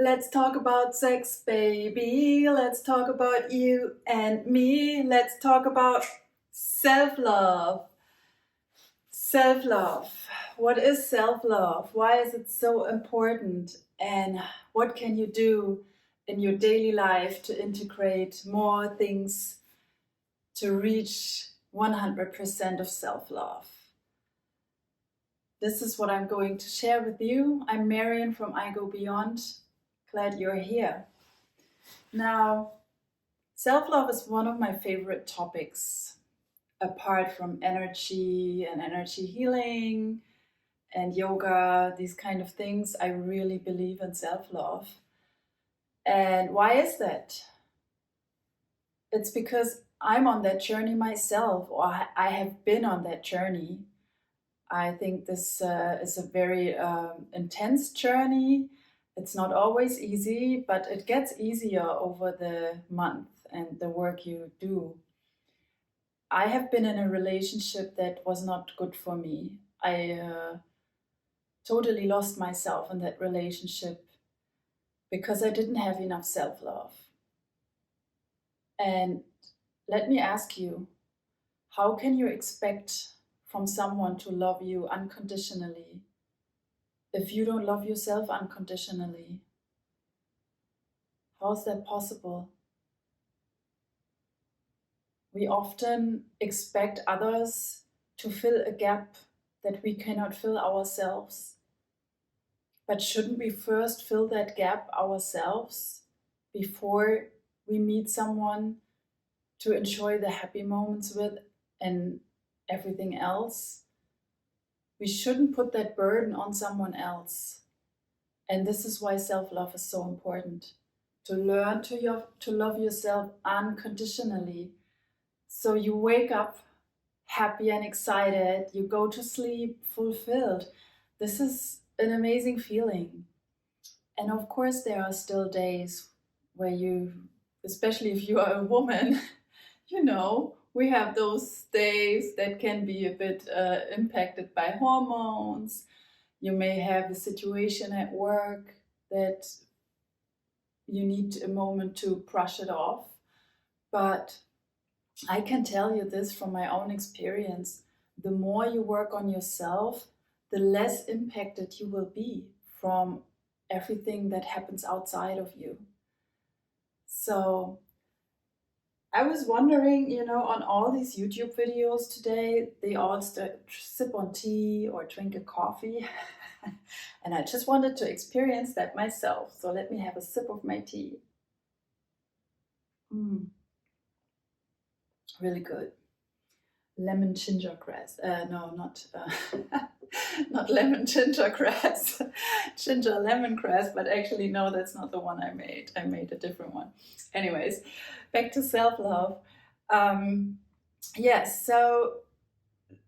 Let's talk about sex, baby. Let's talk about you and me. Let's talk about self-love. Self-love. What is self-love? Why is it so important? And what can you do in your daily life to integrate more things to reach 100% of self-love? This is what I'm going to share with you. I'm Marion from IGoBeyond. Glad you're here. Now, self-love is one of my favorite topics, apart from energy and energy healing and yoga, these kind of things. I really believe in self-love. And why is that? It's because I'm on that journey myself, or I have been on that journey. I think this is a very intense journey. It's not always easy, but it gets easier over the month and the work you do. I have been in a relationship that was not good for me. I totally lost myself in that relationship because I didn't have enough self-love. And let me ask you, how can you expect from someone to love you unconditionally if you don't love yourself unconditionally? How is that possible? We often expect others to fill a gap that we cannot fill ourselves. But shouldn't we first fill that gap ourselves before we meet someone to enjoy the happy moments with and everything else? We shouldn't put that burden on someone else. And this is why self-love is so important. To learn to love yourself unconditionally. So you wake up happy and excited, you go to sleep fulfilled. This is an amazing feeling. And of course, there are still days where you, especially if you are a woman, we have those days that can be a bit impacted by hormones. You may have a situation at work that you need a moment to brush it off. But I can tell you this from my own experience. The more you work on yourself, the less impacted you will be from everything that happens outside of you. So I was wondering, on all these YouTube videos today, they all sip on tea or drink a coffee. And I just wanted to experience that myself. So let me have a sip of my tea. Really good. Lemon ginger grass. No, not not lemon ginger grass. Ginger lemongrass, but actually no, that's not the one I made. I made a different one. Anyways, back to self-love. Yes, so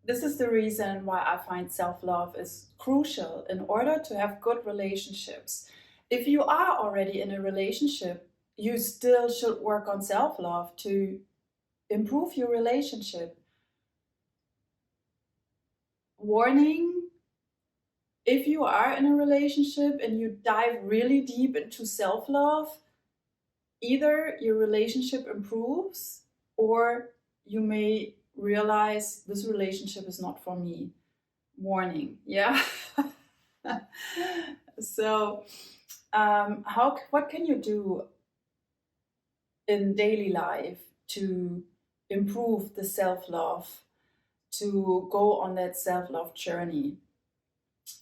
this is the reason why I find self-love is crucial in order to have good relationships. If you are already in a relationship, you still should work on self-love to improve your relationship. Warning, if you are in a relationship and you dive really deep into self-love, either your relationship improves or you may realize this relationship is not for me. Warning, yeah. So what can you do in daily life to improve the self-love, to go on that self-love journey?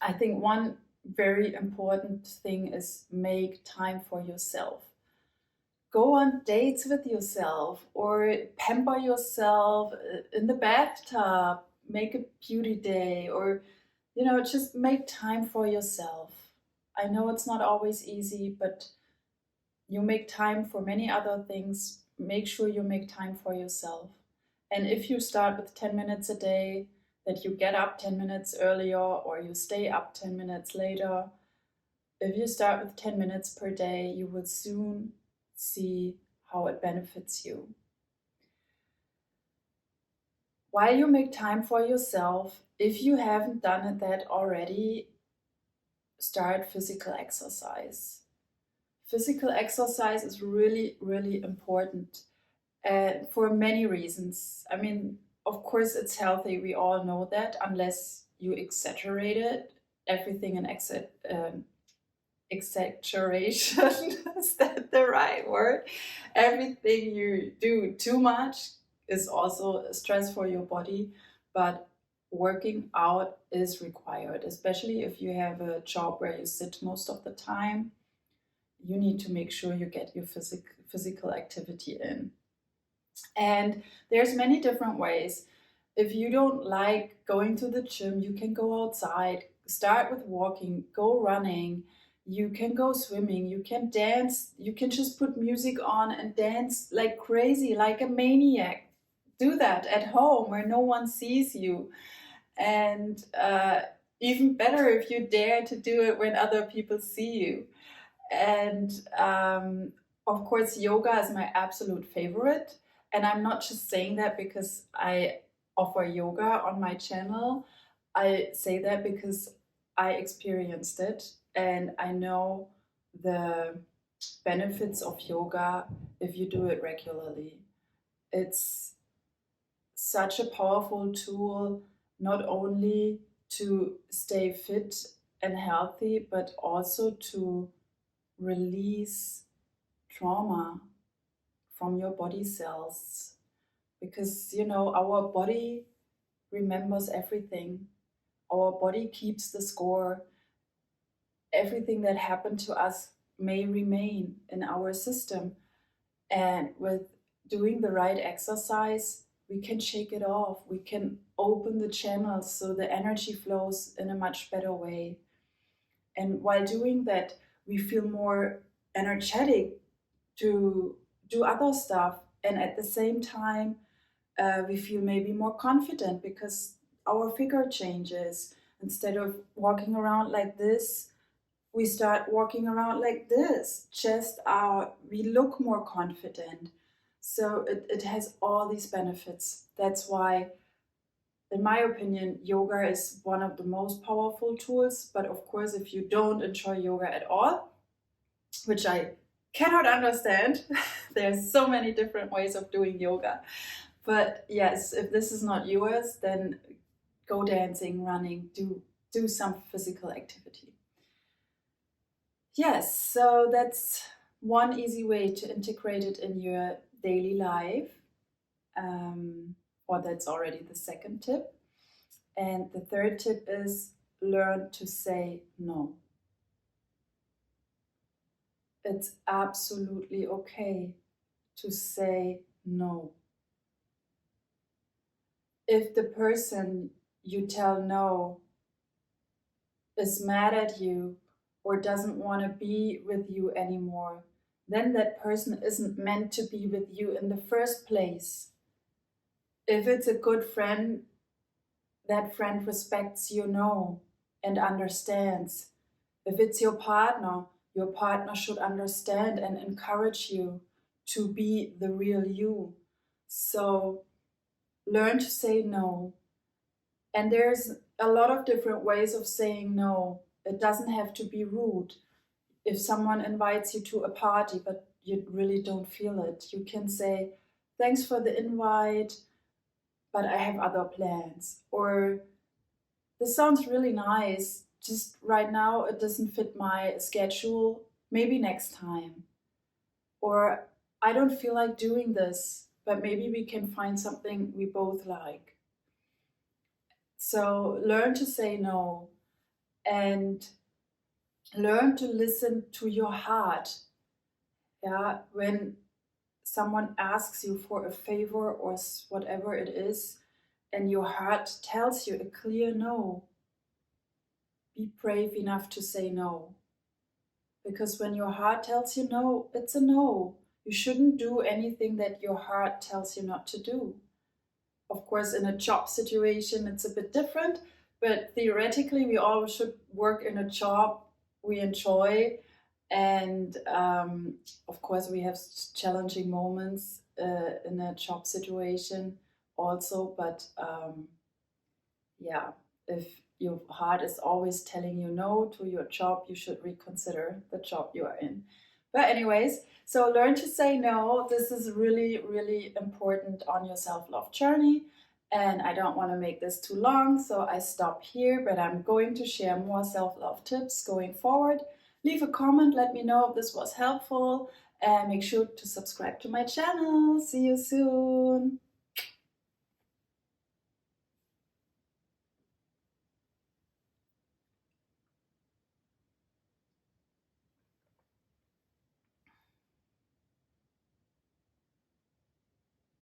I think one very important thing is make time for yourself. Go on dates with yourself or pamper yourself in the bathtub, make a beauty day, or just make time for yourself. I know it's not always easy, but you make time for many other things. Make sure you make time for yourself. And if you start with 10 minutes a day, that you get up 10 minutes earlier or you stay up 10 minutes later, if you start with 10 minutes per day, you will soon see how it benefits you. While you make time for yourself, if you haven't done that already, start physical exercise. physical exercise is really, really important for many reasons. I mean, of course, it's healthy. We all know that, unless you exaggerate it. Everything in exaggeration is that the right word? Everything you do too much is also a stress for your body, but working out is required, especially if you have a job where you sit most of the time. You need to make sure you get your physical activity in. And there's many different ways. If you don't like going to the gym, you can go outside, start with walking, go running, you can go swimming, you can dance, you can just put music on and dance like crazy, like a maniac. Do that at home where no one sees you. And even better if you dare to do it when other people see you. And of course, yoga is my absolute favorite. And I'm not just saying that because I offer yoga on my channel. I say that because I experienced it and I know the benefits of yoga if you do it regularly. It's such a powerful tool, not only to stay fit and healthy, but also to release trauma from your body cells, because our body remembers everything. Our body keeps the score. Everything that happened to us may remain in our system, and with doing the right exercise we can shake it off. We can open the channels so the energy flows in a much better way. And while doing that, we feel more energetic to do other stuff. And at the same time, we feel maybe more confident because our figure changes. Instead of walking around like this, we start walking around like this, chest out. We look more confident. So it has all these benefits. That's why, in my opinion, yoga is one of the most powerful tools. But of course, if you don't enjoy yoga at all, which I cannot understand, there's so many different ways of doing yoga. But yes, if this is not yours, then go dancing, running, do some physical activity. Yes, so that's one easy way to integrate it in your daily life. Or that's already the second tip. And the third tip is learn to say no. It's absolutely okay to say no. If the person you tell no is mad at you or doesn't want to be with you anymore, then that person isn't meant to be with you in the first place. If it's a good friend, that friend respects your no and understands. If it's your partner should understand and encourage you to be the real you. So learn to say no. And there's a lot of different ways of saying no. It doesn't have to be rude. If someone invites you to a party but you really don't feel it, you can say, "Thanks for the invite, but I have other plans." Or, "This sounds really nice, just right now it doesn't fit my schedule, maybe next time." Or, "I don't feel like doing this, but maybe we can find something we both like." So learn to say no and learn to listen to your heart. Yeah, when someone asks you for a favor or whatever it is, and your heart tells you a clear no, be brave enough to say no. Because when your heart tells you no, it's a no. You shouldn't do anything that your heart tells you not to do. Of course, in a job situation, it's a bit different, but theoretically, we all should work in a job we enjoy. And of course, we have challenging moments in a job situation also. But yeah, if your heart is always telling you no to your job, you should reconsider the job you are in. But anyways, so learn to say no. This is really, really important on your self-love journey. And I don't want to make this too long, so I stop here, but I'm going to share more self-love tips going forward. Leave a comment, let me know if this was helpful, and make sure to subscribe to my channel. See you soon.